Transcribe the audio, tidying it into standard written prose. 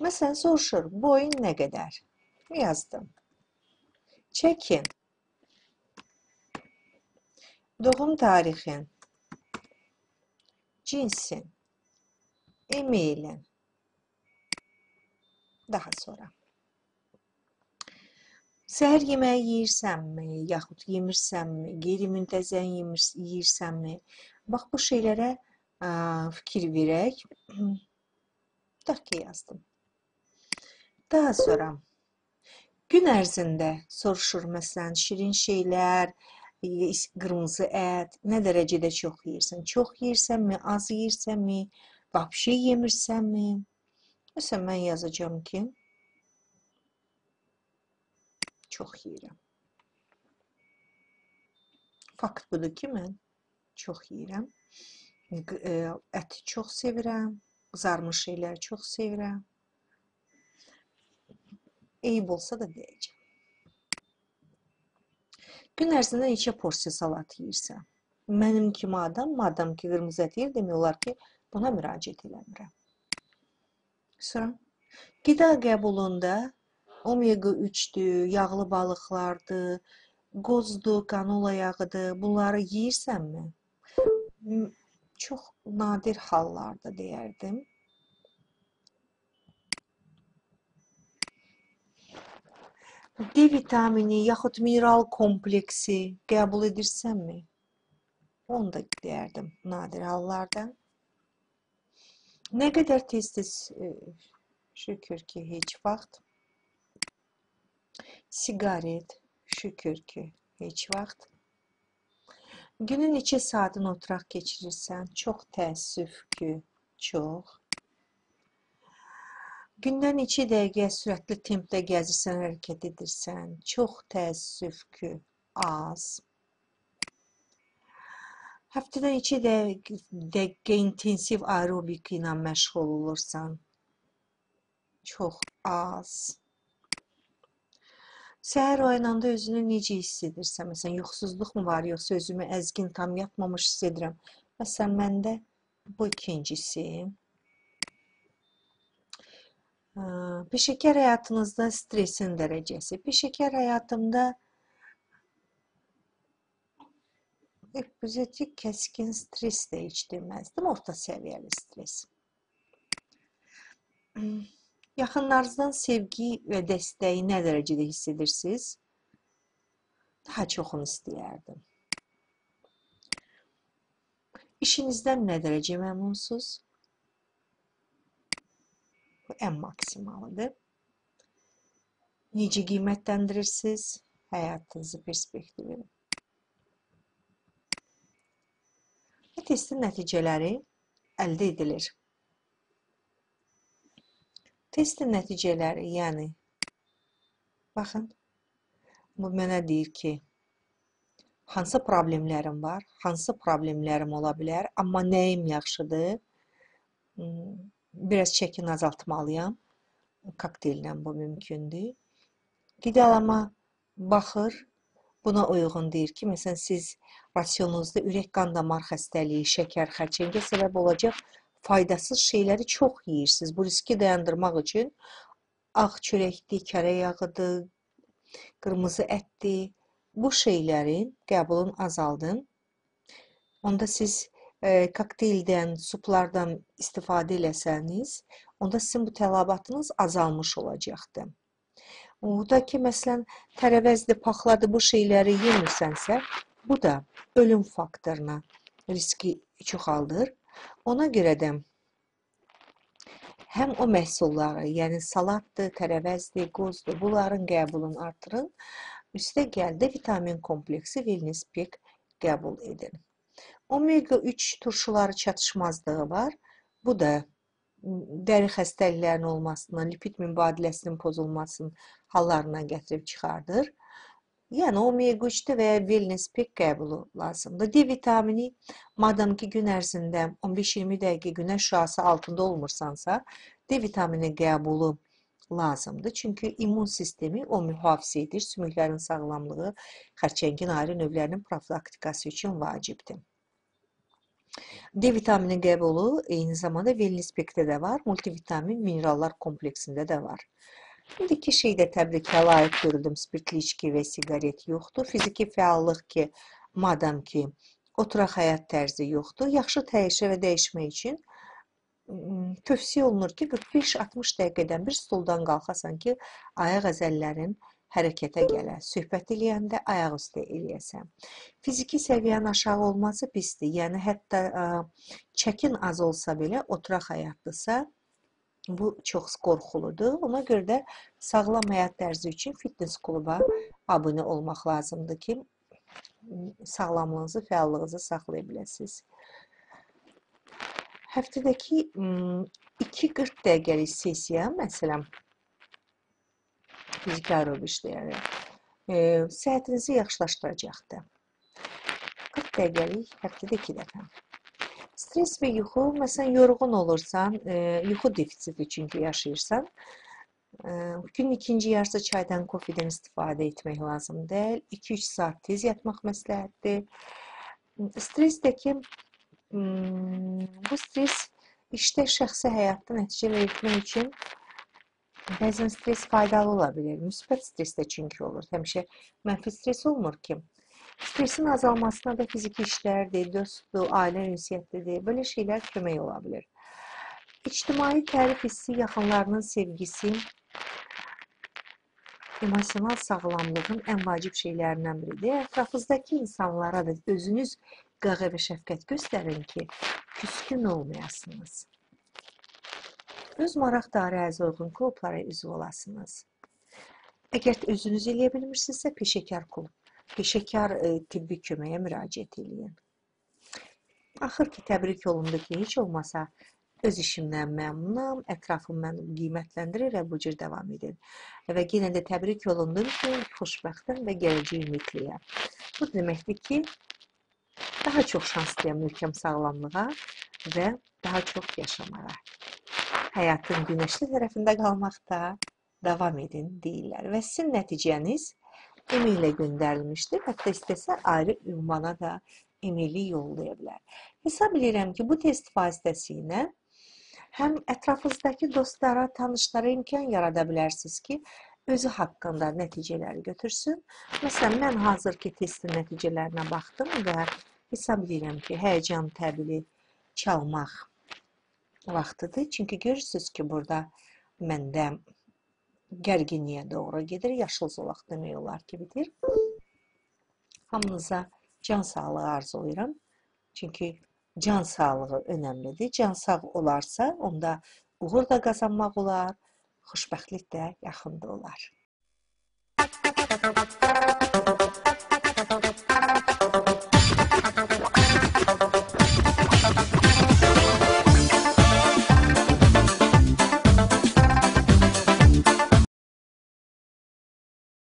Məsələn, soruşur, boyun nə qədər? Yazdım. Çəkin. Doğum tarixin. Cinsin. E-mailin. Daha sonra. Səhər yeməyi yeyirsənmi, yaxud yemirsənmi, qeyri-müntəzəm yeyirsənmi? Bax, bu şeylərə fikir verək. Tutaq ki, yazdım. Daha sonra gün ərzində soruşur, məsələn, şirin şeylər, qırmızı ət, nə dərəcədə çox yeyirsən? Çox yeyirsənmi, az yeyirsənmi, vəbşə yemirsənmi? Məsələn, mən yazacağım ki, çox yeyirəm. Fakt budur ki, mən çox yeyirəm. Əti çox sevirəm, qızarmış şeyləri çox sevirəm. Eyib olsa da deyəcəm. Gün ərzində neçə porsiya salat yeyirsən? Mənim kimi madam ki, qırmızı ət yeyir, demək olar ki, buna müraciət eləmirəm. Sonra, qida qəbulunda omega 3-dür, yağlı balıqlardır, qozdur, qanola yağıdır, bunları yeyirsənmi? Çox nadir hallarda deyərdim. D vitamini yaxud mineral kompleksi qəbul edirsənmi? Onu da deyərdim nadir hallarda. Nə qədər tez-tez, şükür ki, heç vaxt. Sigaret, şükür ki, heç vaxt. Günün neçə saatini oturaq keçirirsən? Çox təəssüf ki, çox. Gündə neçə dəqiqə sürətli tempdə gəzirsən, hərəkət edirsən? Çox təəssüf ki, az. Həftədə neçə dəqiqə intensiv aerobik ilə məşğul olursan? Çox az. Səhər oyananda özünü necə hiss edirsən? Məsələn, yuxusuzluq mu var, yoxsa özümü əzgin, tam yatmamış hiss edirəm? Məsələn, məndə bu ikincisi. Peşəkar həyatınızda stresin dərəcəsi. Peşəkar həyatımda epizodik kəskin stres də heç deməzdim, orta səviyyəli stres. Yaxınlarınızdan sevgi və dəstəyi nə dərəcədə hiss edirsiniz? Daha çoxunu istəyərdim. İşinizdən nə dərəcə məmnunsunuz? Bu ən maksimalıdır. Necə qiymətləndirirsiniz həyatınızı, perspektivi? Testin nəticələri əldə edilir. Testin nəticələri, yəni, baxın, bu mənə deyir ki, hansı problemlərim var, hansı problemlərim ola bilər, amma nəyim yaxşıdır, biraz çəkin azaltmalıyam, kokteyllə bu mümkündür. Qidalama baxır, buna uyğun deyir ki, məsələn, siz rasionunuzda ürək qan damar xəstəliyi, şəkər, xərçəngə səbəb olacaq faydasız şeyləri çox yeyirsiniz. Bu riski dayandırmaq üçün ağ çörəkdir, kərə yağıdır, qırmızı ətdir. Bu şeylərin qəbulunu azaldın. Onda siz kokteyldən, suplardan istifadə eləsəniz, onda sizin bu tələbatınız azalmış olacaqdır. Oda ki, məsələn, tərəvəzdir, paxladır, bu şeyləri yemirsənsə, bu da ölüm faktoruna riski çoxaldır. Ona görə də həm o məhsulları, yəni salatdır, tərəvəzdir, qozdur, bunların qəbulunu artırın. Üstə gəldi vitamin kompleksi Wellness Pek qəbul edin. Omega 3 turşuları çatışmazlığı var. Bu da dəri xəstəliklərinin olmasına, lipid mübadiləsinin pozulmasının hallarına gətirib çıxardır. Yəni omega 3-də və ya Wellness Pek qəbulu lazımdır. D vitamini, madam ki gün ərzində 15-20 dəqiqə günəş şüası altında olmursansa, D vitamini qəbulu lazımdır. Çünki immun sistemi o mühafizə edir, sümüklərin sağlamlığı, xərçəngin ayrı növlərinin profilaktikası üçün vacibdir. D vitamini qəbulu eyni zamanda Velnispekdə də var, multivitamin minerallar kompleksində də var. İndiki şeydə təbrikə layiq görüldüm, spirtli içki və siqaret yoxdur, fiziki fəallıq ki, madam ki, oturaq həyat tərzi yoxdur, yaxşı təyişə və dəyişmək üçün tövsiyə olunur ki, 45-60 dəqiqədən bir stuldan qalxasan ki, ayaq əzəllərin hərəkətə gələ, söhbət eləyəndə ayaq üstə eləyəsən. Fiziki səviyyənin aşağı olması pisdir, yəni hətta çəkin az olsa belə oturaq həyatdırsa, bu çox qorxuludur. Ona görə də sağlam həyat tərzi üçün fitness kluba abunə olmaq lazımdır ki, sağlamlığınızı, fəallığınızı saxlaya biləsiniz. Həftədəki 2-40 dəqiqəlik sessiya, məsələn, fiziki aerobik işləyərək, səhətinizi yaxşılaşdıracaqdır. 40 dəqiqəlik həftədə 2 dəfə. Stres və yuxu, məsələn, yorğun olursan, yuxu defisiti çünki yaşayırsan, günün ikinci yarısı çaydan, kofedən istifadə etmək lazım deyil. 2-3 saat tez yatmaq məsləhətdir. Stresdəki bu stres işdə şəxsi həyatda nəticələr etmək üçün bəzən stres faydalı ola bilir. Müsbət stres də çünki olur. Həmişə mənfi stres olmur ki. Stresin azalmasına da fiziki işlərdir, dostdur, ailə ünsiyyətlidir. Böyle şeylər kömək ola bilir. İctimai tərif hissi, yaxınlarının sevgisi, emosional sağlamlığın ən vacib şeylərindən biridir. Ətrafınızdakı insanlara da özünüz qağı və şəfqət göstərin ki, küskün olmayasınız. Öz maraq dairəsinizə uyğun klublara üzv olasınız. Əgər özünüz eləyə bilmirsinizsə, peşəkar tibbi köməyə müraciət eləyin. Axır ki, təbrik olundu ki, heç olmasa öz işimdən məmnunam, ətrafım məni qiymətləndirir və bu cür davam edin. Və yenə də təbrik olundum ki, xoşbəxtəm və gələcək ümitliyəm. Bu deməkdir ki, daha çox şanslıyam möhkəm sağlamlığa və daha çox yaşamağa. Həyatın günəşli tərəfində qalmaqda davam edin deyirlər. Və sizin nəticəniz e-maillə göndərilmişdir. Hətta istəsə ayrı ünvana da e-maili yollaya bilər. Hesab edirəm ki, bu test vasitəsilə həm ətrafınızdakı dostlara, tanışlara imkan yarada bilərsiniz ki, özü haqqında nəticələri götürsün. Məsələn, mən hazırki testin nəticələrinə baxdım və hesab edirəm ki, həyəcan təbili çalmaq vaxtıdır. Çünki görürsünüz ki, burada məndə gərginliyə doğru gedir. Yaşıl zolaq demək olar ki, bitir. Hamınıza can sağlığı arzulayıram. Çünki can sağlığı önəmlidir. Can sağ olarsa, onda uğur da qazanmaq olar, xoşbəxtlik də yaxında olar.